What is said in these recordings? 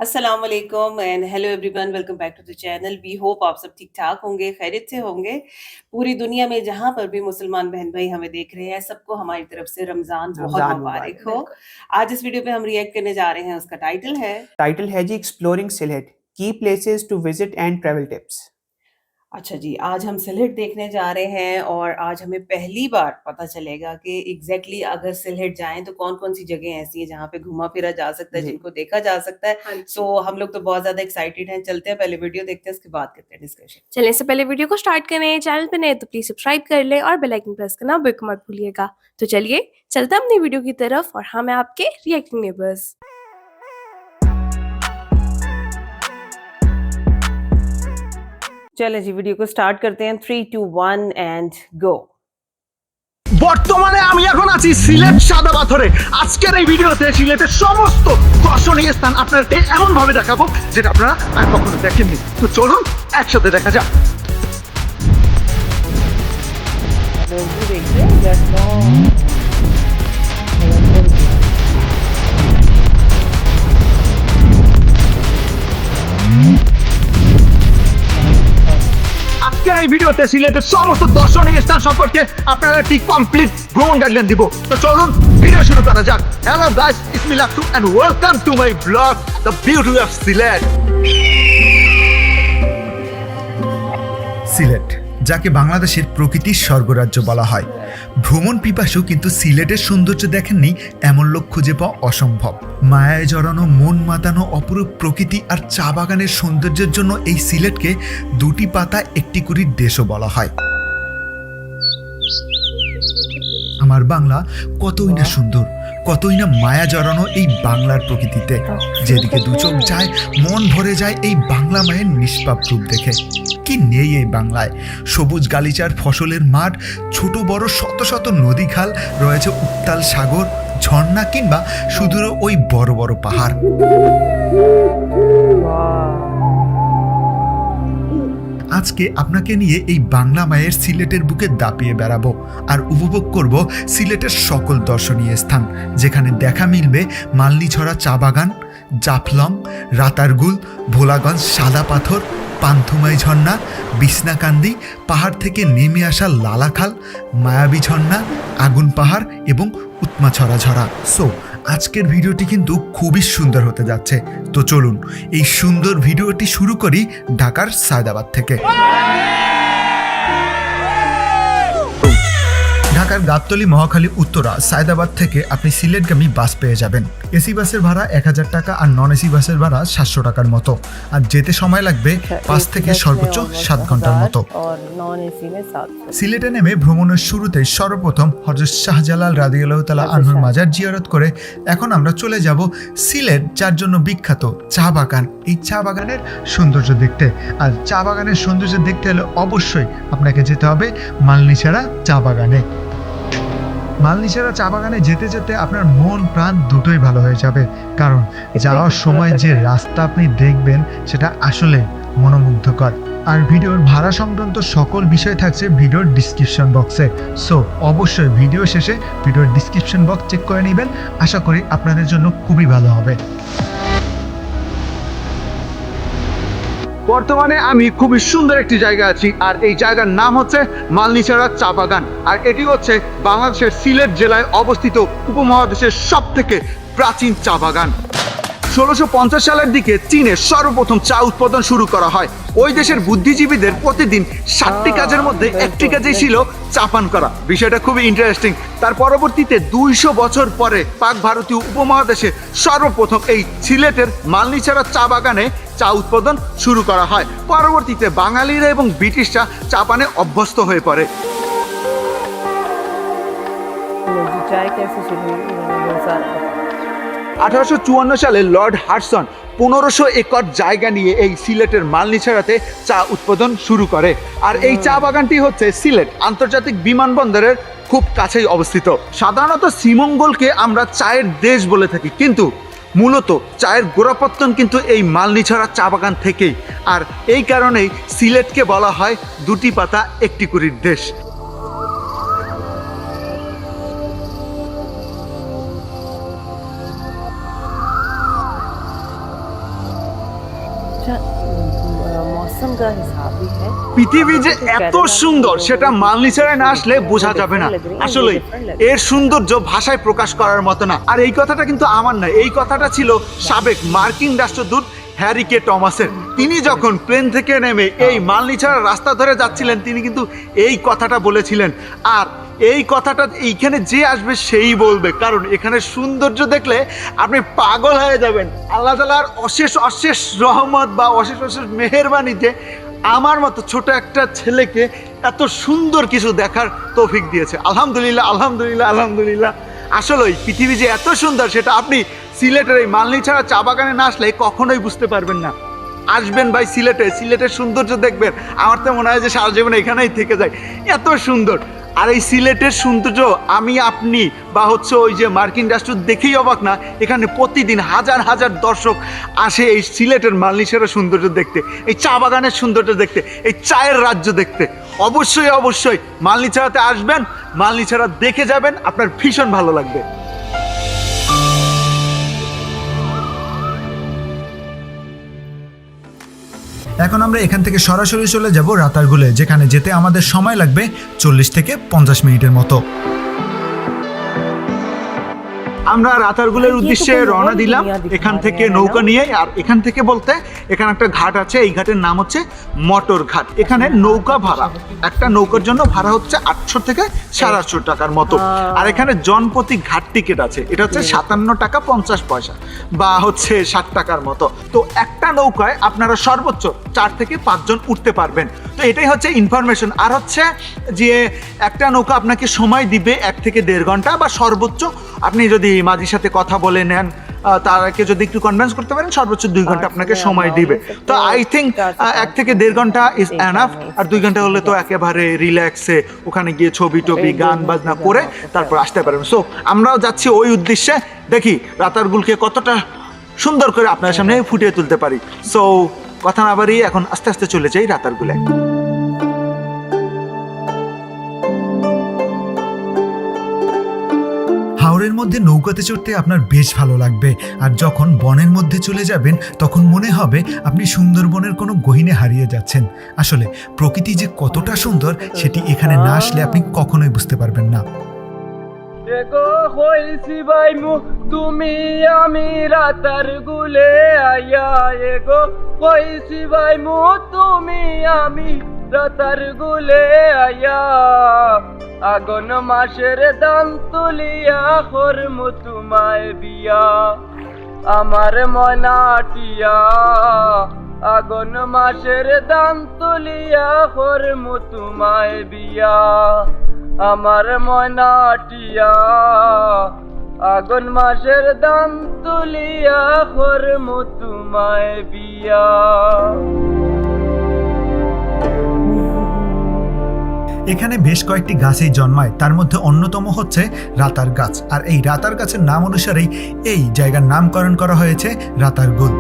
अस्सलाम वालेकुम and hello everyone, welcome back to the channel. We hope आप सब ठीक-ठाक होंगे, खैरियत से होंगे। पूरी दुनिया में जहाँ पर भी मुसलमान बहन-भाई हमें देख रहे हैं, सबको हमारी तरफ से रमज़ान बहुत रमज़ान मुबारक मुबारक, हो। बिल्कुल। आज इस वीडियो पे हम रिएक्ट करने जा रहे हैं, उसका टाइटल है टाइटल है जी exploring Sylhet, key places to visit and travel tips. अच्छा जी, आज हम सिलहट देखने जा रहे हैं और आज हमें पहली बार पता चलेगा कि एग्ज़ैक्टली अगर सिलहट जाएँ तो कौन-कौन सी जगह ऐसी हैं जहाँ पे घूमा-फिरा जा सकता है, जी। जिनको देखा जा सकता है। हाँ जी। सो हम लोग तो बहुत ज़्यादा एक्साइटेड हैं। चलते हैं, पहले वीडियो देखते हैं, उसके बाद करते हैं डिस्कशन। चलने से पहले वीडियो को स्टार्ट करें, चैनल पे नए तो प्लीज सब्सक्राइब कर लें और बेल आइकन प्रेस करना बिल्कुल मत भूलिएगा। तो चलिए चलते हैं अपनी वीडियो की तरफ और हम हैं आपके रिएक्टिंग नेबर्स। चलें जी, वीडियो को स्टार्ट करते हैं। 3, 2, 1 एंड गो। বর্তমানে আমি এখন আছি সিলেট সাদা পাথরে। আজকের এই ভিডিওতে সিলেটের সমস্ত দর্শনীয় স্থান আপনাদেরকে এমন ভাবে দেখাবো যেটা আপনারা আর কখনো দেখেননি। তো চলুন একসাথে দেখা যাক। আজকের এই ভিডিওতে সিলেটের সমস্ত দর্শনীয় স্থান সম্পর্কে আপনারা একটি কমপ্লিট ভ্রমণ গাইডলাইন দিব। তো চলুন ভিডিও শুরু করা যাক। Hello guys, it's me Laku and welcome to my blog the beauty of Sylhet. Sylhet, যাকে বাংলাদেশের প্রকৃতির স্বর্গরাজ্য বলা হয়, ভ্রমণ পিপাসু কিন্তু সিলেটের সৌন্দর্য দেখেননি এমন লোক খুঁজে পাওয়া অসম্ভব। মায়ায় জড়ানো, মন মাতানো অপরূপ প্রকৃতি আর চা বাগানের সৌন্দর্যের জন্য এই সিলেটকে দুটি পাতা একটি কুড়ির দেশও বলা হয়। আমার বাংলা কতই না সুন্দর, কতই না মায়া জড়ানো এই বাংলার প্রকৃতিতে। যেদিকে দু চোখ যায়, মন ভরে যায় এই বাংলা মায়ের নিষ্পাপ রূপ দেখে। কি নেই এই বাংলায়? সবুজ গালিচার ফসলের মাঠ, ছোট বড় শত শত নদী খাল, রয়েছে উত্তাল সাগর, ঝর্ণা কিংবা সুদূর ওই বড় বড় পাহাড়। আজকে আপনাকে নিয়ে এই বাংলা মায়ের সিলেটের বুকে দাপিয়ে বেড়াবো আর উপভোগ করব সিলেটের সকল দর্শনীয় স্থান, যেখানে দেখা মিলবে মালনীছড়া চা বাগান, জাফলং, রাতারগুল, ভোলাগঞ্জ সাদা পাথর, পান্থুমাই ঝর্ণা, বিছনাকান্দি, পাহাড় থেকে নেমে আসা লালাখাল, মায়াবী ঝর্ণা, আগুন পাহাড় এবং উৎমাছড়া ঝরা। সো আজকের ভিডিওটি কিন্তু খুবই সুন্দর হতে যাচ্ছে। তো চলুন এই সুন্দর ভিডিওটি শুরু করি ঢাকার সায়দাবাদ থেকে। ঢাকার গাবতলী, মহাখালী, উত্তরা, সায়দাবাদ থেকে আপনি সিলেটগামী বাস পেয়ে যাবেন। এসি বাসের ভাড়া 1000 টাকা আর নন এসি বাসের ভাড়া 700 টাকার মতো। আর যেতে সময় লাগবে 5 থেকে সর্বোচ্চ 7 ঘন্টার মতো। সিলেটে নেমে ভ্রমণের শুরুতে সর্বপ্রথম হযরত শাহজালাল রাদিয়াল্লাহু তাআলা আনহুর মাজার জিয়ারত করে এখন আমরা চলে যাব সিলেট, যার জন্য বিখ্যাত চা বাগান। এই চা বাগানের সৌন্দর্য দেখতে, আর চা বাগানের সৌন্দর্য দেখতে হলে অবশ্যই আপনাকে যেতে হবে মালনীছড়া চা বাগানে। মালনীছড়া চা বাগানে যেতে যেতে আপনার মন প্রাণ দুটোই ভালো হয়ে যাবে, কারণ যাওয়ার সময় যে রাস্তা আপনি দেখবেন সেটা আসলে মনোমুগ্ধকর। আর ভিডিওর ভাড়া সংক্রান্ত সকল বিষয় থাকছে ভিডিওর ডিসক্রিপশন বক্সে। সো অবশ্যই ভিডিও শেষে ভিডিওর ডিসক্রিপশন বক্স চেক করে নেবেন। আশা করি আপনাদের জন্য খুবই ভালো হবে। বর্তমানে আমি খুবই সুন্দর একটি জায়গায় আছি, আর এই জায়গার নাম হচ্ছে মালনীছড়া চা বাগান। আর এটি হচ্ছে বাংলাদেশের সিলেট জেলায় অবস্থিত উপমহাদেশের সব থেকে প্রাচীন চা বাগান। 1650 সালের দিকে চীনে সর্বপ্রথম চা উৎপাদন শুরু করা হয়। ওই দেশের বুদ্ধিজীবীদের প্রতিদিন 7টি কাজের মধ্যে একটি কাজই ছিল চা পান করা। বিষয়টা খুবই ইন্টারেস্টিং। তার পরবর্তীতে 200 বছর পরে পাক ভারতীয় উপমহাদেশে সর্বপ্রথম এই সিলেটের মালনীছড়া চা বাগানে চা উৎপাদন শুরু করা হয়। পরবর্তীতে বাঙালিরা এবং ব্রিটিশরা চা পানে অভ্যস্ত হয়ে পড়ে। 1854 সালে লর্ড হাডসন 1500 একর জায়গা নিয়ে এই সিলেটের মালনীছড়াতে চা উৎপাদন শুরু করে। আর এই চা বাগানটি হচ্ছে সিলেট আন্তর্জাতিক বিমানবন্দরের খুব কাছেই অবস্থিত। সাধারণত শ্রীমঙ্গলকে আমরা চায়ের দেশ বলে থাকি, কিন্তু মূলত চায়ের গোড়াপত্তন কিন্তু এই মালনীছড়া চা বাগান থেকেই। আর এই কারণেই সিলেটকে বলা হয় দুটি পাতা একটি কুড়ির দেশ। अच्छा मौसम का हिसाब भी है পৃথিবী যে এত সুন্দর সেটা মালনিছাড়ায় না আসলে বোঝা যাবে না। আসলে এর সৌন্দর্য ভাষায় প্রকাশ করার মতো না। আর এই কথাটা কিন্তু আমার না, এই কথাটা ছিল সাবেক মার্কিন রাষ্ট্রদূত হ্যারি কে টমাসের। তিনি যখন প্লেন থেকে নেমে এই মালনিছাড়া রাস্তা ধরে যাচ্ছিলেন তিনি কিন্তু এই কথাটা বলেছিলেন। আর এই কথাটা এইখানে যে আসবে সেই বলবে, কারণ এখানে সৌন্দর্য দেখলে আপনি পাগল হয়ে যাবেন। আল্লাহ তাআলার অশেষ অশেষ রহমত বা অশেষ অশেষ মেহেরবানিতে আমার মতো ছোট একটা ছেলেকে এত সুন্দর কিছু দেখার তৌফিক দিয়েছে। আলহামদুলিল্লাহ, আলহামদুলিল্লাহ, আলহামদুলিল্লাহ। আসলেই পৃথিবী যে এত সুন্দর সেটা আপনি সিলেটের এই মালনিছাড়া চা বাগানে না আসলে কখনোই বুঝতে পারবেন না। আসবেন ভাই সিলেটে, সিলেটের সৌন্দর্য দেখবেন, আমার তো মনে হয় যে সারা জীবন এখানেই থেকে যায়, এত সুন্দর। আর এই সিলেটের সৌন্দর্য আমি আপনি বা হচ্ছে ওই যে মার্কিন রাষ্ট্র দেখেই অবাক না। এখানে প্রতিদিন হাজার হাজার দর্শক আসে এই সিলেটের মালনিছাড়া সৌন্দর্য দেখতে, এই চা বাগানের সৌন্দর্য দেখতে, এই চায়ের রাজ্য দেখতে। অবশ্যই অবশ্যই মালনিছাড়াতে আসবেন, মালনিছাড়া দেখে যাবেন, আপনার ভীষণ ভালো লাগবে। এখন আমরা এখান থেকে সরাসরি চলে যাব রাতারগুলে, যেখানে যেতে আমাদের সময় লাগবে 40 থেকে 50 মিনিটের মতো। আমরা রাতারগুলের উদ্দেশ্যে রওনা দিলাম এখান থেকে নৌকা নিয়ে। আর এখান থেকে বলতে এখানে একটা ঘাট আছে, এই ঘাটের নাম হচ্ছে মটর ঘাট। এখানে নৌকা ভাড়া, একটা নৌকার জন্য ভাড়া হচ্ছে 800 থেকে 850 টাকার মতো। আর এখানে জনপ্রতি ঘাট টিকিট আছে, এটা হচ্ছে 57 টাকা 50 পয়সা বা হচ্ছে 60 টাকার মতো। তো একটা নৌকায় আপনারা সর্বোচ্চ 4 থেকে 5 জন উঠতে পারবেন। তো এটাই হচ্ছে ইনফরমেশন। আর হচ্ছে যে একটা নৌকা আপনাকে সময় দিবে 1 থেকে 1.5 ঘন্টা, বা সর্বোচ্চ আপনি যদি মাঝির সাথে কথা বলে নেন, তারকে যদি একটু কনভিন্স করতে পারেন, সর্বোচ্চ 2 ঘন্টা আপনাকে সময় দিবে। তো আই থিঙ্ক 1 থেকে 1.5 ঘন্টা ইজ এনাফ। আর 2 ঘন্টা হলে তো একেবারে রিল্যাক্সে ওখানে গিয়ে ছবি টবি গান বাজনা করে তারপর আসতে পারবেন। সো আমরাও যাচ্ছি ওই উদ্দেশ্যে, দেখি রাতারগুলকে কতটা সুন্দর করে আপনার সামনে ফুটিয়ে তুলতে পারি। সো কথা না বাড়িয়ে এখন আস্তে আস্তে চলে যাই রাতারগুলে। হাওরের মধ্যে নৌকাতে চড়তে আপনার বেশ ভালো লাগবে, আর যখন বনের মধ্যে চলে যাবেন তখন মনে হবে আপনি সুন্দরবনের কোনো গহীনে হারিয়ে যাচ্ছেন। আসলে প্রকৃতি যে কতটা সুন্দর সেটি এখানে না আসলে আপনি কখনোই বুঝতে পারবেন না। এগো হইছি বাইমু তুমি আমি রাতারগুলে আইয়া, এগো হইছি বাইমু তুমি আমি রাতারগুলে আইয়া, আগুন মাসের দান তুলিয়া করমু তোমায় বিয়া, আমার মনাটিয়া আগুন মাসের দান তুলিয়া করমু তোমায় বিয়া, আমার মনাটিয়া আগুন মাসের দান তুলিয়া করমু তোমায় বিয়া। এখানে বেশ কয়েকটি গাছেই জন্মায়, তার মধ্যে অন্যতম হচ্ছে রাতার গাছ। আর এই রাতার গাছের নাম অনুসারেই এই জায়গার নামকরণ করা হয়েছে রাতারগুল।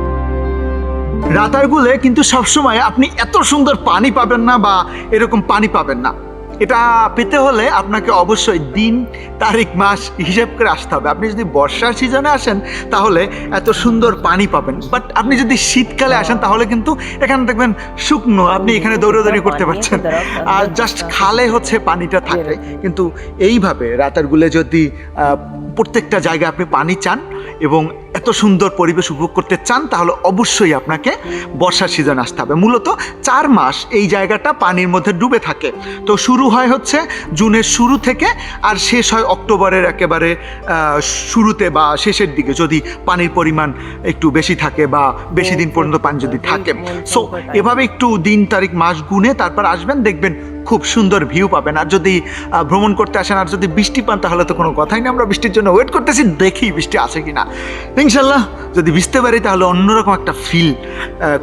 রাতারগুলে কিন্তু সবসময় আপনি এত সুন্দর পানি পাবেন না বা এরকম পানি পাবেন না। এটা পেতে হলে আপনাকে অবশ্যই দিন তারিখ মাস হিসেব করে আসতে হবে। আপনি যদি বর্ষার সিজনে আসেন তাহলে এত সুন্দর পানি পাবেন, বাট আপনি যদি শীতকালে আসেন তাহলে কিন্তু এখানে দেখবেন শুকনো, আপনি এখানে দৌড়াদৌড়ি করতে পারছেন আর জাস্ট খালে হচ্ছে পানিটা থাকে। কিন্তু এইভাবে রাতারগুলে যদি প্রত্যেকটা জায়গায় আপনি পানি চান এবং এত সুন্দর পরিবেশ উপভোগ করতে চান তাহলে অবশ্যই আপনাকে বর্ষার সিজন আসতে হবে। মূলত 4 মাস এই জায়গাটা পানির মধ্যে ডুবে থাকে। তো শুরু হয় হচ্ছে জুনের শুরু থেকে আর শেষ হয় অক্টোবরের একেবারে শুরুতে বা শেষের দিকে, যদি পানির পরিমাণ একটু বেশি থাকে বা বেশি দিন পর্যন্ত পানি যদি থাকে। সো এভাবে একটু দিন তারিখ মাস গুনে তারপর আসবেন, দেখবেন খুব সুন্দর ভিউ পাবেন। আর যদি ভ্রমণ করতে আসেন আর যদি বৃষ্টি পান তাহলে তো কোনো কথাই না, আমরা বৃষ্টির জন্য ওয়েট করতেছি, দেখি বৃষ্টি আছে কিনা। ইনশাল্লাহ যদি ভিজতে পারি তাহলে অন্যরকম একটা ফিল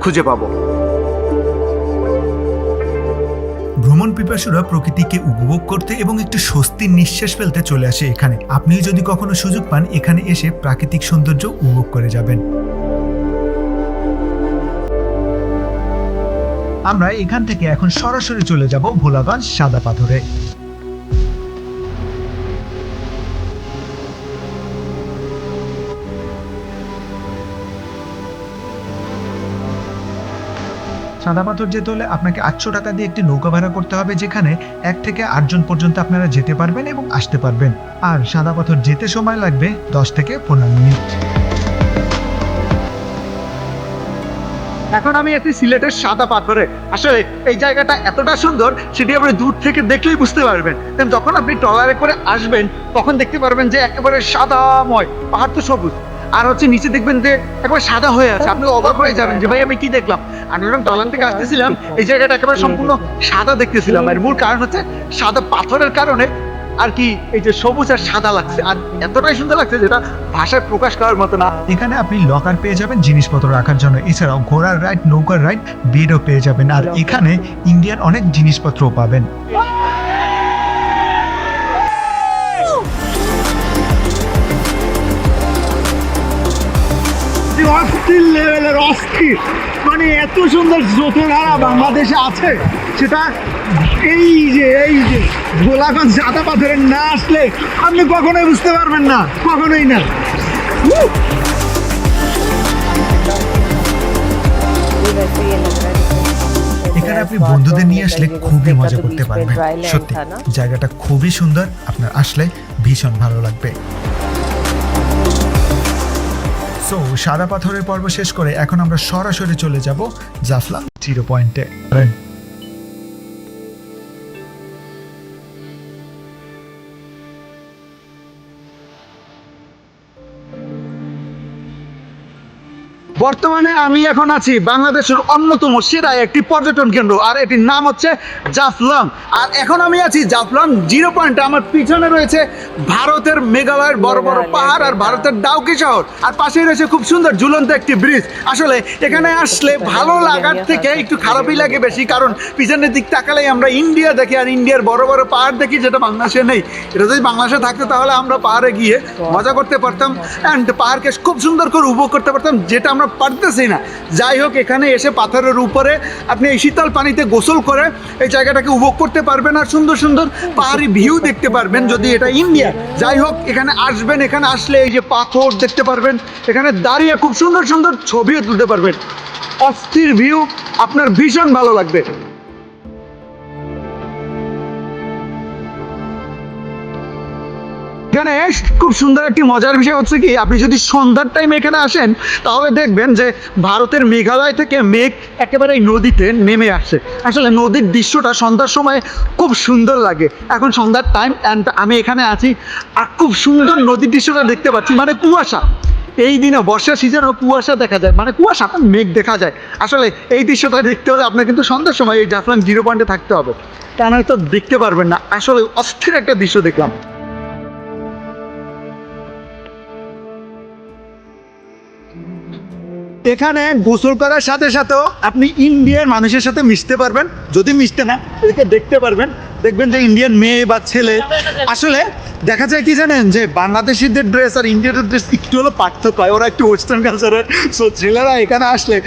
খুঁজে পাবো। ভ্রমণ পিপাসুরা প্রকৃতিকে উপভোগ করতে এবং একটু স্বস্তির নিঃশ্বাস ফেলতে চলে আসে এখানে। আপনিও যদি কখনো সুযোগ পান এখানে এসে প্রাকৃতিক সৌন্দর্য উপভোগ করে যাবেন। আমরা এখান থেকে এখন সরাসরি চলে যাব ভোলাগঞ্জ সাদা পাথরে। সাদা পাথর যেতে হলে আপনাকে 800 টাকা দিয়ে একটি নৌকা ভাড়া করতে হবে, যেখানে 1 থেকে 8 জন পর্যন্ত আপনারা যেতে পারবেন এবং আসতে পারবেন। আর সাদা পাথর যেতে সময় লাগবে 10 থেকে 15 মিনিট। এখন আমি আছি সিলেটের সাদা পাথরে। আসলে এই জায়গাটা এতটা সুন্দর, সেটি আপনি দূর থেকে দেখলেই বুঝতে পারবেন। কারণ যখন আপনি ট্রলারে করে আসবেন তখন দেখতে পারবেন যে একেবারে সাদাময়, পাহাড় তো সবুজ, আর হচ্ছে নিচে দেখবেন যে একবার সাদা হয়ে আছে। আপনি অবাক হয়ে যাবেন যে ভাই আমি কি দেখলাম। আমি যখন ট্রলার থেকে আসতেছিলাম এই জায়গাটা একেবারে সম্পূর্ণ সাদা দেখতেছিলাম। আর মূল কারণ হচ্ছে সাদা পাথরের কারণে আর কি এই যে সবুজ আর সাদা লাগছে, আর এতটাই সুন্দর লাগছে যেটা ভাষায় প্রকাশ করার মতো না। এখানে আপনি লকার পেয়ে যাবেন জিনিসপত্র রাখার জন্য, এছাড়াও ঘোড়ার রাইড, নৌকার রাইড, বেডও পেয়ে যাবেন। আর এখানে ইন্ডিয়ান অনেক জিনিসপত্রও পাবেন। অস্থির লেভেলের অস্থির, মানে এত সুন্দর স্রোতধারা বাংলাদেশে আছে, সেটা এই যে গোলাগঞ্জ সাদা পাথরে না আসলে আপনি কখনোই বুঝতে পারবেন না, কখনোই না। এখানে আপনি বন্ধুদের নিয়ে আসলে খুবই মজা করতে পারবেন। সত্যি জায়গাটা খুবই সুন্দর, আপনার আসলে ভীষণ ভালো লাগবে। সো সাদা পাথরের পর্ব শেষ করে এখন আমরা সরাসরি চলে যাব জাফলং জিরো পয়েন্টে। বর্তমানে আমি এখন আছি বাংলাদেশের অন্যতম সেরা একটি পর্যটন কেন্দ্র, আর এটির নাম হচ্ছে জাফলং। আর এখন আমি আছি জাফলং জিরো পয়েন্টে। আমার পিছনে রয়েছে ভারতের মেঘালয়ের বড় বড় পাহাড় আর ভারতের ডাউকি শহর, আর পাশেই রয়েছে খুব সুন্দর ঝুলন্ত একটি ব্রিজ। আসলে এখানে আসলে ভালো লাগার থেকে একটু খারাপই লাগে বেশি, কারণ পিছনের দিক তাকালেই আমরা ইন্ডিয়া দেখি, আর ইন্ডিয়ার বড় বড় পাহাড় দেখি, যেটা বাংলাদেশে নেই। এটা যদি বাংলাদেশে থাকতো তাহলে আমরা পাহাড়ে গিয়ে মজা করতে পারতাম অ্যান্ড পাহাড়কে খুব সুন্দর করে উপভোগ করতে পারতাম, যেটা আমরা পারতেছি না। যাই হোক, এখানে এসে পাথরের উপরে আপনি এই শীতল পানিতে গোসল করে এই জায়গাটাকে উপভোগ করতে পারবেন, আর সুন্দর সুন্দর পাহাড়ি ভিউ দেখতে পারবেন যদি এটা ইন্ডিয়া। যাই হোক, এখানে আসবেন, এখানে আসলে এই যে পাথর দেখতে পারবেন, এখানে দাঁড়িয়ে খুব সুন্দর সুন্দর ছবিও তুলতে পারবেন। অস্থির ভিউ, আপনার ভীষণ ভালো লাগবে। এখানে খুব সুন্দর একটি মজার বিষয় হচ্ছে কি, আপনি যদি সন্ধ্যার টাইমে এখানে আসেন তাহলে দেখবেন যে ভারতের মেঘালয় থেকে মেঘ একেবারে এই নদীতে নেমে আসে। আসলে নদীর দৃশ্যটা সন্ধ্যার সময় খুব সুন্দর লাগে। এখন সন্ধ্যার টাইম অ্যান্ড আমি এখানে আছি আর খুব সুন্দর নদীর দৃশ্যটা দেখতে পাচ্ছি, মানে কুয়াশা। এই দিনে বর্ষার সিজনেও কুয়াশা দেখা যায়, মানে কুয়াশা মেঘ দেখা যায়। আসলে এই দৃশ্যটা দেখতে হলে আপনার কিন্তু সন্ধ্যার সময় এই জাফলং জিরো পয়েন্টে থাকতে হবে, তা নয় তো দেখতে পারবেন না। আসলে অস্থির একটা দৃশ্য দেখলাম। এখানে গোসল করার সাথে সাথেও আপনি ইন্ডিয়ান মানুষের সাথে মিশতে পারবেন, যদি মিশতে না এদেরকে দেখতে পারবেন। দেখবেন যে ইন্ডিয়ান মেয়ে বা ছেলে, আসলে দেখা যায় কি জানেন, যে বাংলাদেশিদের ড্রেস আর ইন্ডিয়ানের ড্রেস একটু হলো পার্থক্য হয়, ওরা একটু ওয়েস্টার্ন কালচারের। সো ছেলেরা এখানে আসলে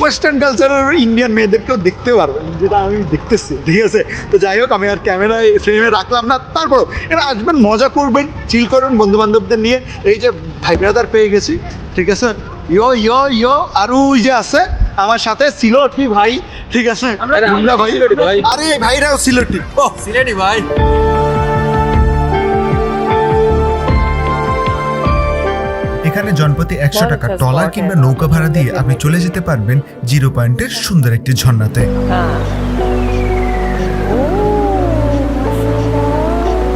ওয়েস্টার্ন কালচারের ইন্ডিয়ান মেয়েদেরকেও দেখতে পারবেন, যেটা আমি দেখতেছি। ঠিক আছে, তো যাই হোক, আমি আর ক্যামেরায় ফ্রেমে রাখলাম না। তারপরও এরা আসবেন, মজা করবেন, চিল করবেন বন্ধু বান্ধবদের নিয়ে। এই যে ভাই ব্রাদার পেয়ে গেছি, ঠিক আছে, ইয়ো ইয়ো ইয়ো। আর ওই যে আছে আমার সাথে সিলেটি ভাই, ঠিক আছে, ভাই। আরে ভাইরাও সিলেটি, ও সিলেটি ভাই। এখানে জনপ্রতি 100 টাকা ট্রলার কিংবা নৌকা ভাড়া দিয়ে আপনি চলে যেতে পারবেন জিরো পয়েন্টের সুন্দর একটি ঝর্ণাতে।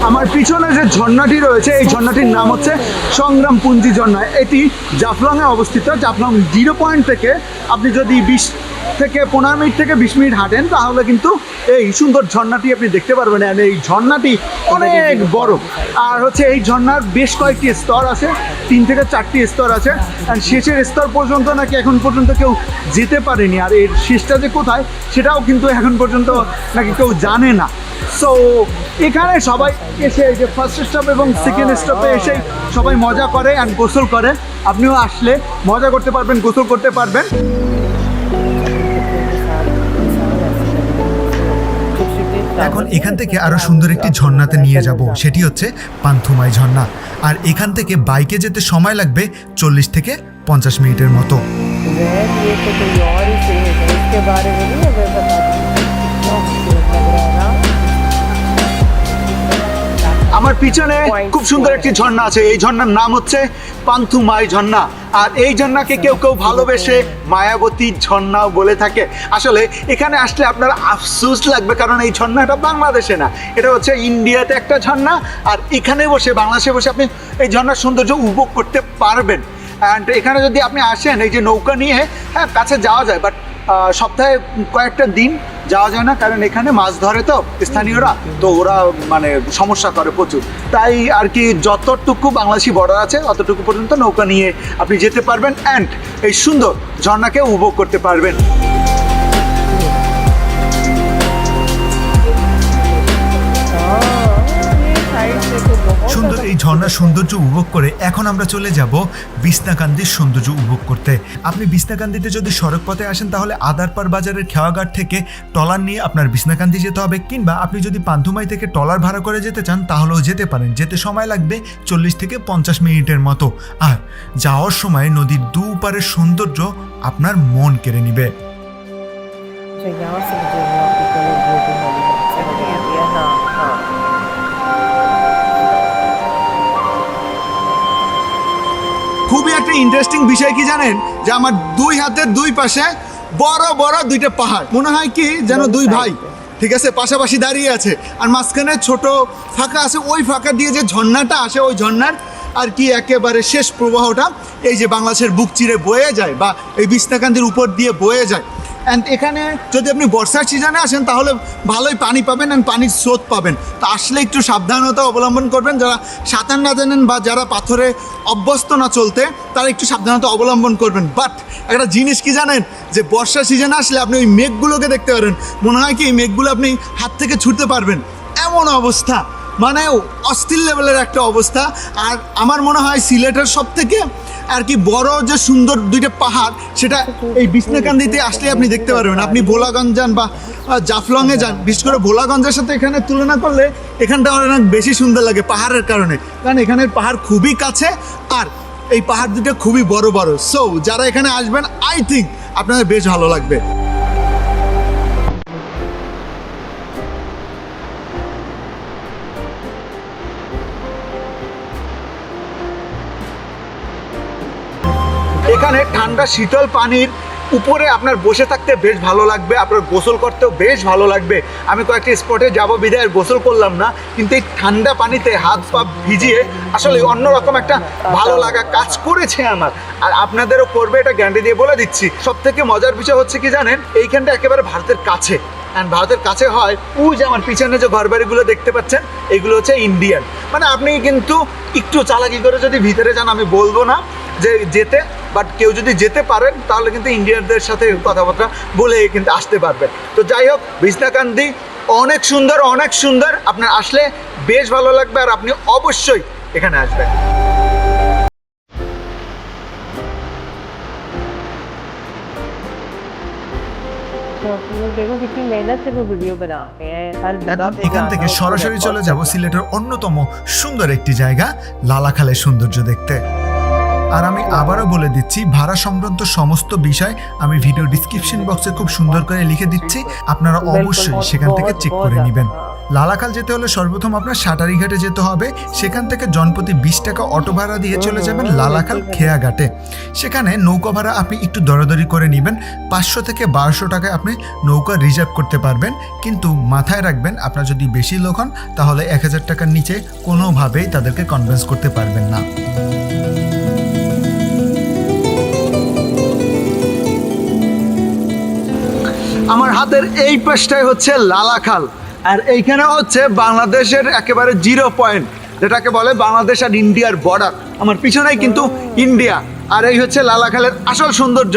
আমার পিছনে যে ঝর্ণাটি রয়েছে, এই ঝর্ণাটির নাম হচ্ছে সংগ্রামপুঞ্জি ঝর্ণা। এটি জাফলংয়ে অবস্থিত। জাফলং জিরো পয়েন্ট থেকে আপনি যদি 20 থেকে 15 মিনিট থেকে 20 মিনিট হাঁটেন তাহলে কিন্তু এই সুন্দর ঝর্ণাটি আপনি দেখতে পারবেন। আর এই ঝর্ণাটি অনেক বড়, আর হচ্ছে এই ঝর্ণার বেশ কয়েকটি স্তর আছে, 3 থেকে 4টি স্তর আছে। আর শেষের স্তর পর্যন্ত নাকি এখন পর্যন্ত কেউ যেতে পারেনি, আর এর শেষটা যে কোথায় সেটাও কিন্তু এখন পর্যন্ত নাকি কেউ জানে না। সো এখানে সবাই এসে এই যে ফার্স্ট স্টপ এবং সেকেন্ড স্টপে এসে সবাই মজা করে আর গোসল করে। আপনিও আসলে মজা করতে পারবেন, গোসল করতে পারবেন। এখন এখান থেকে আরো সুন্দর একটি ঝর্ণাতে নিয়ে যাব, সেটি হচ্ছে পান্থুমাই ঝর্ণা। আর এখান থেকে বাইকে যেতে সময় লাগবে 40 থেকে 50 মিনিটের মতো। बहन ये तो कोई और ही सेहत है, इसके बारे में नहीं हमें पता। कितना खूबसूरत लग रहा है ना। আমার পিছনে খুব সুন্দর একটি ঝর্ণা আছে, এই ঝর্ণার নাম হচ্ছে পান্থুমাই ঝর্ণা। আর এই ঝর্ণাকে কেউ কেউ ভালোবেসে মায়াবতী ঝর্ণাও বলে থাকে। আসলে এখানে আসলে আপনার আফসোস লাগবে, কারণ এই ঝর্ণাটা বাংলাদেশে না, এটা হচ্ছে ইন্ডিয়াতে একটা ঝর্ণা। আর এখানে বসে, বাংলাদেশে বসে আপনি এই ঝর্ণার সৌন্দর্য উপভোগ করতে পারবেন। অ্যান্ড এখানে যদি আপনি আসেন এই যে নৌকা নিয়ে, হ্যাঁ কাছে যাওয়া যায়, বাট সপ্তাহে কয়েকটা দিন যাওয়া যায় না, কারণ এখানে মাছ ধরে তো স্থানীয়রা, তো ওরা মানে সমস্যা করে প্রচুর। তাই আর কি যতটুকু বাংলাদেশি বর্ডার আছে অতটুকু পর্যন্ত নৌকা নিয়ে আপনি যেতে পারবেন অ্যান্ড এই সুন্দর ঝর্ণাকে উপভোগ করতে পারবেন। সুন্দর এই ঝর্ণার সৌন্দর্য উপভোগ করে এখন আমরা চলে যাব বিছনাকান্দির সৌন্দর্য উপভোগ করতে। আপনি বিছনাকান্দিতে যদি সড়ক পথে আসেন তাহলে আদারপাড় বাজারের খেওয়াঘাট থেকে ট্রলার নিয়ে আপনার বিছনাকান্দি যেতে হবে, কিংবা আপনি যদি পান্থুমাই থেকে ট্রলার ভাড়া করে যেতে চান তাহলেও যেতে পারেন। যেতে সময় লাগবে 40 থেকে 50 মিনিটের মতো। আর যাওয়ার সময় নদীর দুপারের সৌন্দর্য আপনার মন কেড়ে নিবে। अच्छा यहाँ से मुझे वहाँ की कलर बोटिंग वाली बात समझ आ गया। हाँ हाँ খুবই একটা ইন্টারেস্টিং বিষয় কি জানেন, যে আমার দুই হাতের দুই পাশে বড় বড় দুইটা পাহাড়, মনে হয় কি যেন দুই ভাই, ঠিক আছে, পাশাপাশি দাঁড়িয়ে আছে। আর মাঝখানে ছোট ফাঁকা আছে, ওই ফাঁকা দিয়ে যে ঝর্ণাটা আসে, ওই ঝর্ণার আর কি একেবারে শেষ প্রবাহটা এই যে বাংলাদেশের বুক চিরে বয়ে যায় বা এই বিছনাকান্দির উপর দিয়ে বয়ে যায়। অ্যান্ড এখানে যদি আপনি বর্ষার সিজনে আসেন তাহলে ভালোই পানি পাবেন অ্যান্ড পানির স্রোত পাবেন। তো আসলে একটু সাবধানতা অবলম্বন করবেন, যারা সাঁতার না জানেন বা যারা পাথরে অভ্যস্ত না চলতে, তারা একটু সাবধানতা অবলম্বন করবেন। বাট একটা জিনিস কি জানেন, যে বর্ষার সিজনে আসলে আপনি ওই মেঘগুলোকে দেখতে পারেন, মনে হয় কি এই মেঘগুলো আপনি হাত থেকে ছুটতে পারবেন, এমন অবস্থা, মানে অস্থির লেভেলের একটা অবস্থা। আর আমার মনে হয় সিলেটের সব থেকে আর কি বড় যে সুন্দর দুইটা পাহাড়, সেটা এই বিছনাকান্দিতে আসলে আপনি দেখতে পারবেন। আপনি ভোলাগঞ্জ যান বা জাফলংয়ে যান, বিশেষ করে ভোলাগঞ্জের সাথে এখানে তুলনা করলে এখানটা অনেক বেশি সুন্দর লাগে পাহাড়ের কারণে, কারণ এখানের পাহাড় খুবই কাছে আর এই পাহাড় দুটো খুবই বড় বড়। সো যারা এখানে আসবেন আই থিঙ্ক আপনাদের বেশ ভালো লাগবে। এখানে ঠান্ডা শীতল পানির উপরে আপনার বসে থাকতে বেশ ভালো লাগবে, আপনার গোসল করতেও বেশ ভালো লাগবে। আমি কয়েকটি স্পটে যাবো বিধায় আর গোসল করলাম না, কিন্তু এই ঠান্ডা পানিতে হাত পা ভিজিয়ে আসলে অন্যরকম একটা ভালো লাগা কাজ করেছে আমার, আর আপনাদেরও করবে, এটা গ্যারান্টি দিয়ে বলে দিচ্ছি। সব থেকে মজার বিষয় হচ্ছে কি জানেন, এইখানটা একেবারে ভারতের কাছে, অ্যান্ড ভারতের কাছে হয় ওই যে আমার পিছনে যে ঘরবাড়িগুলো দেখতে পাচ্ছেন, এগুলো হচ্ছে ইন্ডিয়ান। মানে আপনি কিন্তু একটু চালাকি করে যদি ভিতরে যান, আমি বলবো না যে যেতে, বাট কেউ যদি যেতে পারেন তাহলে কিন্তু ইন্ডিয়ানদের সাথে কথাবার্তা বলে কিন্তু আসতে পারবেন। তো যাই হোক, বিছনাকান্দি অনেক সুন্দর, অনেক সুন্দর, আপনার আসলে বেশ ভালো লাগবে আর আপনি অবশ্যই এখানে আসবেন। देखो कितनी मेहनत से वो वीडियो बनाते हैं हर जगह पे এখান থেকে जाना, সরাসরি बहुत চলে যাব সিলেটের অন্যতম সুন্দর একটি জায়গা লালাখালের সৌন্দর্য দেখতে। আর আমি আবারও বলে দিচ্ছি, ভাড়া সংক্রান্ত সমস্ত বিষয় আমি ভিডিও ডিসক্রিপশন বক্সে খুব সুন্দর করে লিখে দিচ্ছি, আপনারা অবশ্যই সেখান থেকে চেক করে নেবেন। লালাখাল যেতে হলে সর্বপ্রথম আপনার সাটারিঘাটে যেতে হবে, সেখান থেকে জনপ্রতি 20 টাকা অটো ভাড়া দিয়ে চলে যাবেন লালাখাল খেয়াঘাটে। সেখানে নৌকা ভাড়া আপনি একটু দরাদরি করে নেবেন, 500 থেকে 1200 টাকায় আপনি নৌকা রিজার্ভ করতে পারবেন। কিন্তু মাথায় রাখবেন, আপনার যদি বেশি লোক হন তাহলে 1000 টাকার নিচে কোনোভাবেই তাদেরকে কনভিন্স করতে পারবেন না। আমার হাতের এই পাশটাই হচ্ছে লালাখাল, আর এইখানে হচ্ছে বাংলাদেশের একেবারে 0 পয়েন্ট, যেটাকে বলে বাংলাদেশ আর ইন্ডিয়ার বর্ডার। আমার পিছনেই কিন্তু ইন্ডিয়া, আর এই হচ্ছে লালাখালের আসল সৌন্দর্য।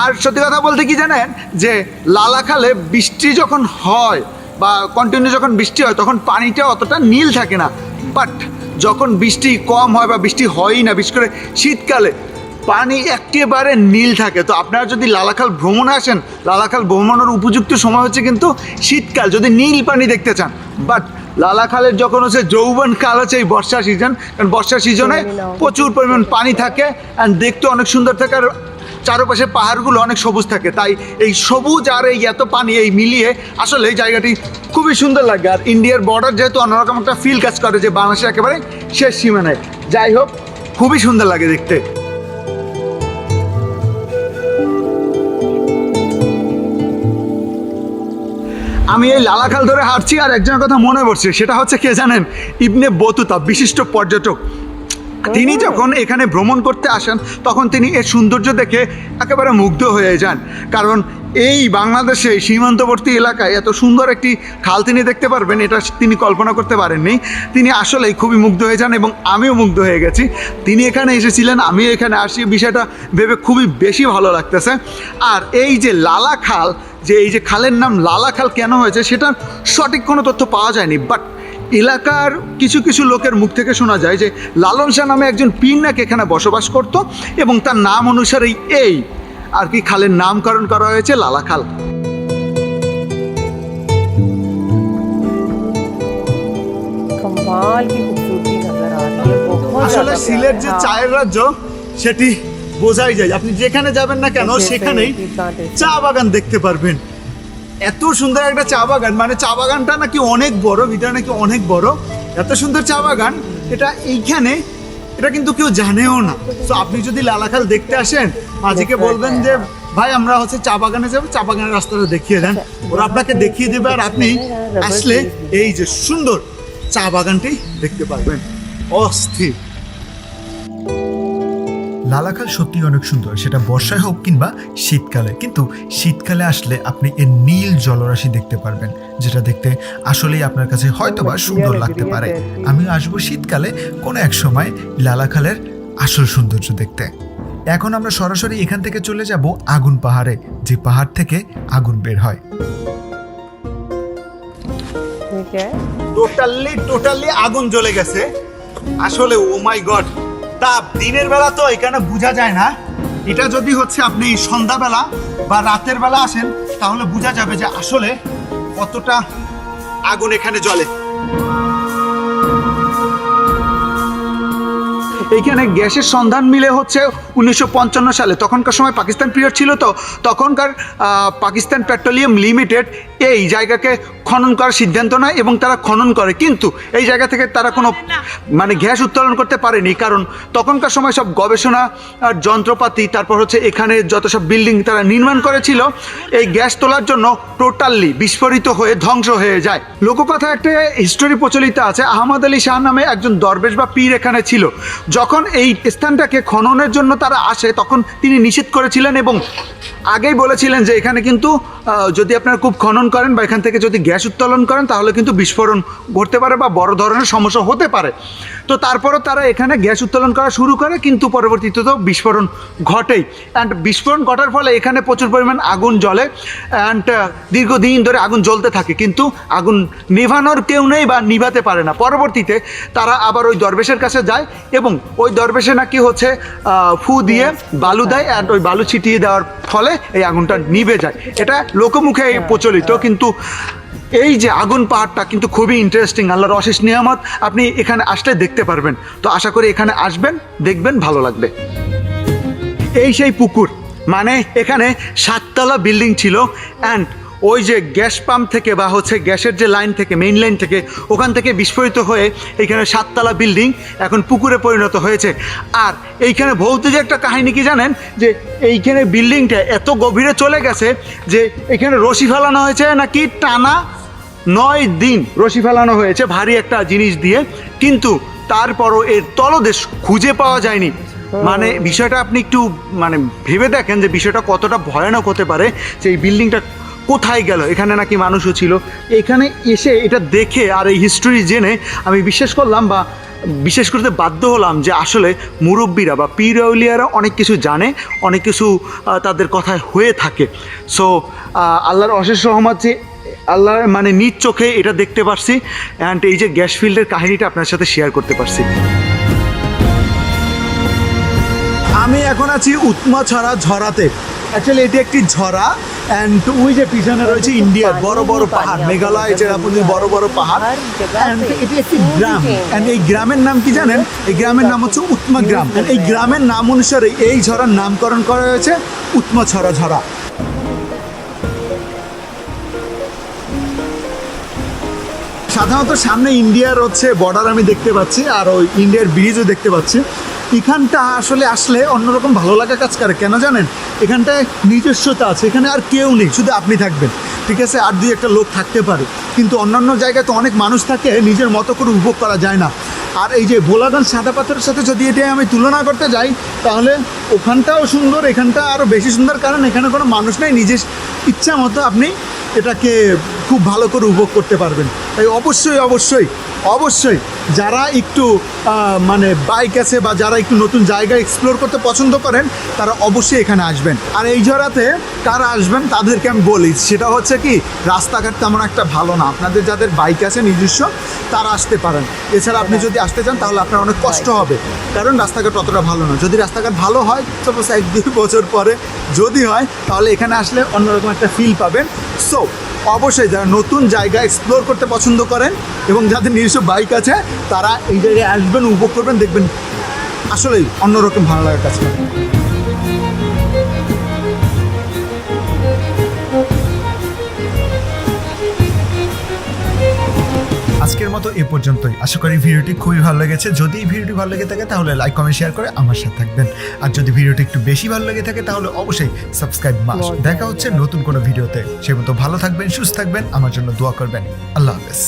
আর সত্যি কথা বলতে কি জানেন, যে লালাখালে বৃষ্টি যখন হয় বা কন্টিনিউ যখন বৃষ্টি হয় তখন পানিটা অতটা নীল থাকে না, বাট যখন বৃষ্টি কম হয় বা বৃষ্টি হয়ই না, বিশেষ করে শীতকালে পানি একেবারে নীল থাকে। তো আপনারা যদি লালাখাল ভ্রমণে আসেন, লালাখাল ভ্রমণের উপযুক্ত সময় হচ্ছে কিন্তু শীতকাল, যদি নীল পানি দেখতে চান। বাট লালাখালের যখন হচ্ছে যৌবন কাল হচ্ছে এই বর্ষা সিজন, কারণ বর্ষা সিজনে প্রচুর পরিমাণ পানি থাকে অ্যান্ড দেখতে অনেক সুন্দর থাকে। আর চারপাশে পাহাড়গুলো অনেক সবুজ থাকে, তাই এই সবুজ আর এই এত পানি এই মিলিয়ে আসলে এই জায়গাটি খুবই সুন্দর লাগে। আর ইন্ডিয়ার বর্ডার যেহেতু অন্যরকম একটা ফিল কাজ করে যে বাংলাদেশের একেবারে শেষ সীমানায়। যাই হোক, খুবই সুন্দর লাগে দেখতে। আমি এই লালাখাল ধরে হাঁটছি আর একজনের কথা মনে পড়ছে, সেটা হচ্ছে কে জানেন? ইবনে বতুতা, বিশিষ্ট পর্যটক। তিনি যখন এখানে ভ্রমণ করতে আসেন তখন তিনি এর সৌন্দর্য দেখে একেবারে মুগ্ধ হয়ে যান, কারণ এই বাংলাদেশে সীমান্তবর্তী এলাকায় এত সুন্দর একটি খাল তিনি দেখতে পারবেন এটা তিনি কল্পনা করতে পারেননি। তিনি আসলেই খুবই মুগ্ধ হয়ে যান এবং আমিও মুগ্ধ হয়ে গেছি। তিনি এখানে এসেছিলেন, আমিও এখানে আসি, বিষয়টা ভেবে খুবই বেশি ভালো লাগতেছে। আর এই যে লালাখাল, যে এই যে খালের নাম লালাখাল কেন হয়েছে সেটার সঠিক কোনো তথ্য পাওয়া যায়নি, বাট এলাকার কিছু কিছু লোকের মুখ থেকে শোনা যায় যে লালন শাহ নামে একজন পীর নাকি এখানে বসবাস করত এবং তার নাম অনুসারেই এই আর কি খালের নামকরণ করা হয়েছে লালাখাল। कमाल की खूबसूरती नजर आ रही है, बहुत আসলে ज्यादा সিলেট যে प्यारा है। চায়ের রাজ্য সেটি বোঝাই যায়, আপনি যেখানে যাবেন না কেন সেখানেই চা বাগান দেখতে পারবেন। এত সুন্দর একটা চা বাগান, মানে চা বাগানটা নাকি অনেক বড়, ভিতরে নাকি অনেক বড়, এত সুন্দর চা বাগান এটা এইখানে, এটা কিন্তু কেউ জানেও না। তো আপনি যদি লালাখাল দেখতে আসেন, মাঝিকে বলবেন যে ভাই আমরা হচ্ছে চা বাগানে যাবো, চা বাগানের রাস্তাটা দেখিয়ে দেন, ওরা আপনাকে দেখিয়ে দেবে আর আপনি আসলে এই যে সুন্দর চা বাগানটি দেখতে পারবেন। অস্থির। লালাখাল সত্যি অনেক সুন্দর, সেটা বর্ষায় হোক কিংবা শীতকালে। কিন্তু শীতকালে আসলে আপনি এর নীল জলরাশি দেখতে পারবেন, যেটা দেখতে আসলেই আপনার কাছে হয়তোবা সুন্দর লাগতে পারে। আমি আসবো শীতকালে কোনো এক সময় লালাখালের আসল সৌন্দর্য দেখতে। এখন আমরা সরাসরি এখান থেকে চলে যাব আগুন পাহাড়ে, যে পাহাড় থেকে আগুন বের হয়। ये क्या है? টোটালি আগুন জ্বলে গেছে আসলে। ও মাই গড, তাপ দিনের বেলা তো এখানে বোঝা যায় না, এটা যদি হচ্ছে আপনি সন্ধ্যাবেলা বা রাতের বেলা আসেন তাহলে বোঝা যাবে যে আসলে কতটা আগুন এখানে জ্বলে। এইখানে গ্যাসের সন্ধান মিলে হচ্ছে 1955 সালে, তখনকার সময় পাকিস্তান পিরিয়ড ছিল, তো তখনকার পাকিস্তান পেট্রোলিয়াম লিমিটেড এই জায়গাকে খনন করার সিদ্ধান্ত নেয় এবং তারা খনন করে, কিন্তু এই জায়গা থেকে তারা কোনো মানে গ্যাস উত্তোলন করতে পারেনি, কারণ তখনকার সময় সব গবেষণা আর যন্ত্রপাতি, তারপর হচ্ছে এখানে যত সব বিল্ডিং তারা নির্মাণ করেছিল, এই গ্যাস তোলার জন্য টোটালি বিস্ফোরিত হয়ে ধ্বংস হয়ে যায়। লোককথা একটা হিস্টোরি প্রচলিত আছে, আহমদ আলী শাহ নামে একজন দরবেশ বা পীর এখানে ছিল। যখন এই স্থানটাকে খননের জন্য তারা আসে তখন তিনি নিষেধ করেছিলেন এবং আগেই বলেছিলেন যে এখানে কিন্তু যদি আপনারা খুব খনন করেন বা এখান থেকে যদি গ্যাস উত্তোলন করেন তাহলে কিন্তু বিস্ফোরণ ঘটতে পারে বা বড় ধরনের সমস্যা হতে পারে। তো তারপরও তারা এখানে গ্যাস উত্তোলন করা শুরু করে, কিন্তু পরবর্তীতে তো বিস্ফোরণ ঘটেই। অ্যান্ড বিস্ফোরণ ঘটার ফলে এখানে প্রচুর পরিমাণ আগুন জ্বলে অ্যান্ড দীর্ঘদিন ধরে আগুন জ্বলতে থাকে, কিন্তু আগুন নেভানোর কেউ নেই বা নিভাতে পারে না। পরবর্তীতে তারা আবার ওই দরবেশের কাছে যায় এবং ওই দরবেশে নাকি হচ্ছে ফু দিয়ে বালু দেয়, অ্যান্ড ওই বালু ছিটিয়ে দেওয়ার ফলে এই আগুনটা নিভে যায়। এটা লোকমুখে প্রচলিত, কিন্তু এই যে আগুন পাহাড়টা কিন্তু খুবই ইন্টারেস্টিং, আল্লাহর অশেষ নিয়ামত, আপনি এখানে আসলে দেখতে পারবেন। তো আশা করি এখানে আসবেন, দেখবেন, ভালো লাগবে। এই সেই পুকুর, মানে এখানে 7 তলা বিল্ডিং ছিল, অ্যান্ড ওই যে গ্যাস পাম্প থেকে বা হচ্ছে গ্যাসের যে লাইন থেকে, মেইন লাইন থেকে, ওখান থেকে বিস্ফোরিত হয়ে এইখানে 7 তলা বিল্ডিং এখন পুকুরে পরিণত হয়েছে। আর এইখানে ভৌতিক একটা কাহিনী কি জানেন, যে এইখানে বিল্ডিংটা এত গভীরে চলে গেছে যে এখানে রশি ফেলানো হয়েছে নাকি টানা 9 দিন রশি ফেলানো হয়েছে ভারী একটা জিনিস দিয়ে, কিন্তু তারপরও এর তলদেশ খুঁজে পাওয়া যায়নি। মানে বিষয়টা আপনি একটু মানে ভেবে দেখেন যে বিষয়টা কতটা ভয়ানক হতে পারে, যে এই বিল্ডিংটা কোথায় গেল। এখানে নাকি মানুষও ছিল। এখানে এসে এটা দেখে আর এই হিস্ট্রি জেনে আমি বিশ্বাস করলাম বা বিশেষ করতে বাধ্য হলাম যে আসলে মুরব্বীরা বা পীর আউলিয়ারা অনেক কিছু জানে, অনেক কিছু তাদের কথায় হয়ে থাকে। সো আল্লাহর অশেষ রহমত যে আল্লাহ মানে নিজ চোখে এটা দেখতে পারছি, অ্যান্ড এই যে গ্যাস ফিল্ডের কাহিনীটা আপনার সাথে শেয়ার করতে পারছি। আমি এখন আছি উৎমাছড়া ঝরাতে। অ্যাকচুয়ালি এটি একটি ঝরা, অ্যান্ড ওই যে পিছনে রয়েছে ইন্ডিয়ার বড় বড় পাহাড়, মেঘালয়, চেরাপুঞ্জির বড় বড় পাহাড়। অ্যান্ড এটি একটি গ্রাম, অ্যান্ড এই গ্রামের নাম কি জানেন? এই গ্রামের নাম হচ্ছে উৎমা গ্রাম। And এই গ্রামের নাম অনুসারে এই ঝরার নামকরণ করা হয়েছে উৎমাছড়া ঝরা। সাধারণত সামনে ইন্ডিয়ার হচ্ছে বর্ডার আমি দেখতে পাচ্ছি, আর ওই ইন্ডিয়ার ব্রিজও দেখতে পাচ্ছি। এখানটা আসলে আসলে অন্যরকম ভালো লাগা কাজ করে, কেন জানেন? এখানটায় নিজস্বতা আছে, এখানে আর কেউ নেই, শুধু আপনি থাকবেন, ঠিক আছে? আর দুই একটা লোক থাকতে পারে, কিন্তু অন্যান্য জায়গায় তো অনেক মানুষ থাকে, নিজের মতো করে উপভোগ করা যায় না। আর এই যে ভোলাগঞ্জ সাদা পাথরের সাথে যদি এটা আমি তুলনা করতে যাই, তাহলে ওখানটাও সুন্দর, এখানটা আরও বেশি সুন্দর, কারণ এখানে কোনো মানুষ নেই, নিজের ইচ্ছা মতো আপনি এটাকে খুব ভালো করে উপভোগ করতে পারবেন। তাই অবশ্যই অবশ্যই অবশ্যই যারা একটু মানে বাইক আছে বা যারা একটু নতুন জায়গা এক্সপ্লোর করতে পছন্দ করেন, তারা অবশ্যই এখানে আসবেন। আর এই ঝরাতে কারা আসবেন তাদেরকে আমি বলি, সেটা হচ্ছে কি, রাস্তাঘাট তেমন একটা ভালো না, আপনাদের যাদের বাইক আছে নিজস্ব তারা আসতে পারেন। এছাড়া আপনি যদি আসতে চান তাহলে আপনার অনেক কষ্ট হবে, কারণ রাস্তাঘাট অতটা ভালো না। যদি রাস্তাঘাট ভালো হয়, সাপোজ 1-2 বছর পরে যদি হয়, তাহলে এখানে আসলে অন্যরকম একটা ফিল পাবেন। সো অবশ্যই যারা নতুন জায়গা এক্সপ্লোর করতে পছন্দ করেন এবং যাদের নিজস্ব বাইক আছে, তারা এই জায়গায় আসবেন, উপভোগ করবেন, দেখবেন আসলেই অন্যরকম ভালো লাগার কাজ করে। আজকের মতো এ পর্যন্তই। আশা করি ভিডিওটি খুবই ভালো লেগেছে। যদি এই ভিডিওটি ভালো লেগে থাকে তাহলে লাইক, কমেন্ট, শেয়ার করে আমার সাথে থাকবেন। আর যদি ভিডিওটি একটু বেশি ভালো লেগে থাকে তাহলে অবশ্যই সাবস্ক্রাইব মাস্ট। দেখা হচ্ছে নতুন কোনো ভিডিওতে। সে মতো ভালো থাকবেন, সুস্থ থাকবেন, আমার জন্য দোয়া করবেন। আল্লাহ হাফেজ।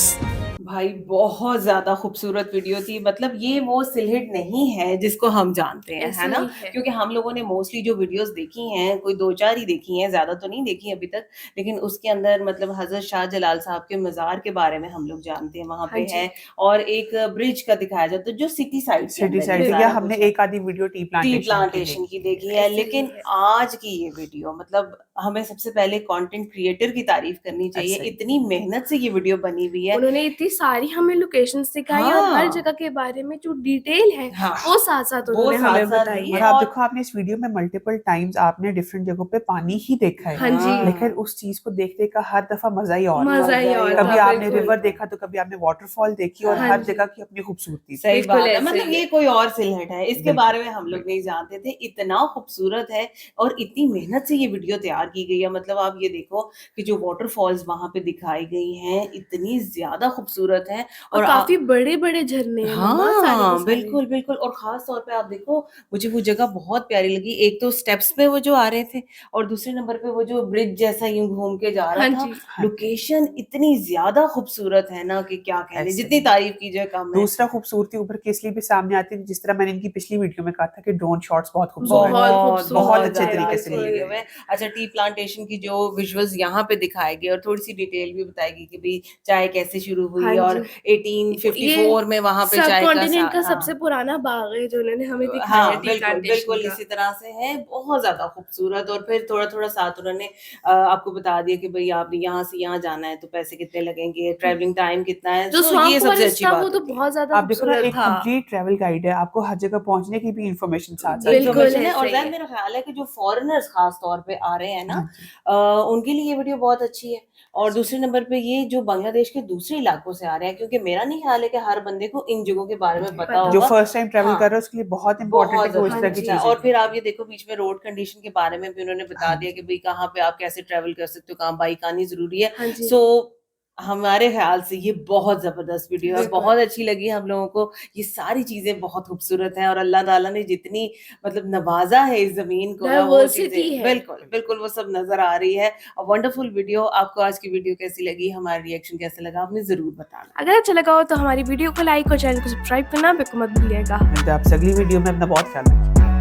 भाई बहुत ज्यादा खूबसूरत वीडियो थी। मतलब ये वो सिलहट नहीं है जिसको हम जानते हैं, ऐसा है ना? नहीं है। क्योंकि हम लोगों ने मोस्टली जो वीडियोस देखी हैं, कोई 2-4 ही देखी हैं, ज्यादा तो नहीं देखी अभी तक, लेकिन उसके अंदर मतलब हजरत शाहजलाल साहब के मजार के बारे में हम लोग जानते हैं, वहां पे हाँ जी। है। और एक ब्रिज का दिखाया जाता है जो सिटी साइड सिटी साइड या हमने एक आधी वीडियो टी प्लांटेशन की देखी है। ऐसे ही लेकिन है। आज की ये वीडियो मतलब हमें सबसे पहले कंटेंट क्रिएटर की तारीफ करनी चाहिए। ऐसे ही। इतनी मेहनत से ये वीडियो बनी हुई है। उन्होंने इतनी सारी हमें लोकेशंस दिखाई और हाँ। हर जगह के बारे में जो डिटेल है हाँ। वो साथ साथ वो उन्होंने हमें साथ-साथ बताई दी और है। आप और- देखो, आपने इस वीडियो में मल्टीपल टाइम्स आपने डिफरेंट जगहों पे पानी ही देखा है, हाँ जी। लेकिन उस चीज को देखने का हर दफा मजा ही और था। मजा ही और कभी था, आपने बिल्कुल। रिवर देखा तो कभी आपने वाटरफॉल देखी, और हाँ हर जी। जगह की अपनी खूबसूरती थी। सही बिल्कुल बात है। ऐसे मतलब ही ये है। कोई और सिलहट है, इसके बिल्कुल। बारे में हम लोग नहीं जानते थे। इतना खूबसूरत है और इतनी मेहनत से ये वीडियो तैयार की गई है। मतलब आप ये देखो कि जो वाटरफॉल्स वहां पे दिखाई गई हैं, इतनी ज्यादा खूबसूरत है। और काफी बड़े बड़े झरने हैं मम्मा, सारे के हाँ सारे। बिल्कुल बिल्कुल। और खास तौर पे आप देखो, मुझे वो जगह बहुत प्यारी लगी। एक तो स्टेप्स पे वो जो आ रहे थे, और दूसरे नंबर पे वो जो ब्रिज जैसा यूं घूम के जा रहा हाँ था। जी। लोकेशन इतनी ज्यादा खूबसूरत है ना कि क्या कहने, ऐसे जितनी ही। तारीफ की जाए कम है। दूसरा खूबसूरती उभर के इसलिए भी सामने आती है, जिस तरह मैंने इनकी पिछली वीडियो में कहा था कि ड्रोन शॉट्स बहुत खूबसूरत बहुत हैं। खूबसूरत बहुत है अच्छे यार, तरीके से बिल्कुल। लिए गए। अच्छा, टी प्लांटेशन की जो विजुअल्स यहाँ पे दिखाए गए और थोड़ी सी डिटेल भी बताएगी कि भाई चाय कैसे शुरू हुई, हाँ और जी। 1854 में वहां पे चाय का सबकॉन्टिनेंट का हाँ। सबसे पुराना बाग है जो उन्होंने हमें दिखाया हाँ है टी बिल्कुल प्लांटेशन बिल्कुल का। इसी तरह से है, बहुत ज्यादा खूबसूरत। और फिर थोड़ा थोड़ा साथ उन्होंने आपको बता दिया कि भाई आप यहाँ से यहाँ जाना है तो पैसे कितने लगेंगे, ट्रैवलिंग टाइम कितना है। जो तो ये स्वाम्प सबसे अच्छी फॉरेस्ट था बात वो तो होती है। बहुत ज्यादा आप देखो ना, खूबसूरत एक था। कंप्लीट ट्रैवल गाइड है, आपको हर जगह पहुंचने की भी इंफॉर्मेशन साथ साथ बिल्कुल Information है। ऐसे और ही जैन है। मेरा ख्याल है कि जो फॉरेनर्स खास तौर पे आ रहे हैं ना, हाँ उनके लिए ये वीडियो बहुत अच्छी है। और दूसरे नंबर पे ये जो बांग्लादेश के दूसरे इलाकों से आ रहे हैं, क्योंकि मेरा नहीं ख्याल है कि हर बंदे को इन जगहों के बारे में पता पता जो होगा। फर्स्ट टाइम ट्रैवल हाँ। कर रहा है उसके लिए बहुत इंपॉर्टेंट है कि वो इस बहुत तरह की अच्छा। चीजें और फिर आप ये देखो बीच में रोड कंडीशन के बारे में भी उन्होंने बता हाँ दिया कि भाई कहाँ पे आप कैसे ट्रैवल कर सकते हो, कहाँ बाइक आनी जरूरी है। हाँ जी। सो हमारे ख्याल से ये बहुत जबरदस्त वीडियो है, बिल्कुल। बहुत अच्छी लगी हम लोगों को। ये सारी चीजें बहुत खूबसूरत हैं और अल्लाह ताला ने जितनी मतलब नवाजा है इस जमीन को ना, वो Diversity चीजें है। बिल्कुल बिल्कुल वो सब नजर आ रही है। और वंडरफुल वीडियो। आपको आज की वीडियो कैसी लगी, हमारा रिएक्शन कैसे लगा, आपने जरूर बताना। अगर अच्छा लगा हो तो हमारी वीडियो को लाइक और चैनल को सब्सक्राइब करना बिल्कुल मत भूलिएगा। मिलते हैं आपसे अगली वीडियो में। अपना बहुत ख्याल रखिए।